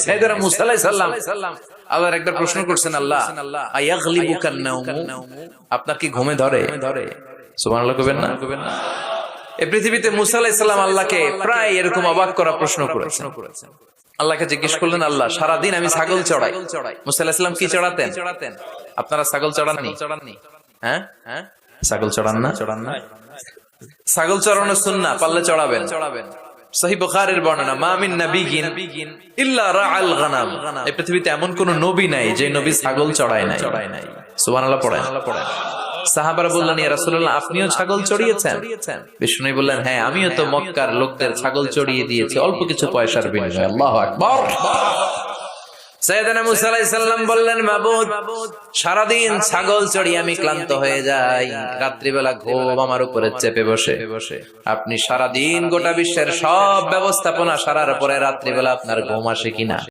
সাইয়েদনা মুসা আলাইহিস সালাম আল্লাহর একবার প্রশ্ন করছেন, আল্লাহ আয়াগলিবুকান নাওমু, আপনার কি ঘুমে ধরে? সুবহানাল্লাহ কইবেন না? এই পৃথিবীতে মুসা আলাইহিস সালাম আল্লাহকে প্রায় এরকম অবাক করা প্রশ্ন করেছেন। আল্লাহকে জিজ্ঞেস করলেন, আল্লাহ সারাদিন আমি ছাগল চড়াই। মুসা আলাইহিস সালাম কি চড়াতেন? আপনারা ছাগল চড়াননি? হ্যাঁ, ছাগল চড়ান না? ছাগল চড়ানো সুন্নাহ, পারলে চড়াবেন। সহিহ বুখারীর বর্ণনা, মা মিন নাবিয়্যিন ইল্লা রাআল গানাম, এই পৃথিবীতে এমন কোন নবী নাই যে নবী ছাগল চড়ায় নাই। সুবহানাল্লাহ পড়েন। সাহাবারা বললেন, ইয়া রাসূলুল্লাহ আপনিও ছাগল চড়িয়েছেন? বিষ্ণু বললেন, হ্যাঁ আমিও তো মক্কার লোকদের ছাগল চড়িয়ে দিয়েছি অল্প কিছু পয়সার বিনিময়ে। আল্লাহু আকবার। সাইয়েদনা মুসা আলাইহিস সালাম বললেন, মাবুদ সারাদিন ছাগল চড়িয়ে আমি ক্লান্ত হয়ে যাই, রাত্রিবেলা ঘুম আমার উপরে চেপে বসে। আপনি সারাদিন গোটা বিশ্বের সব ব্যবস্থাপনা সারার পরে রাত্রিবেলা আপনার ঘুম আসে কিনা?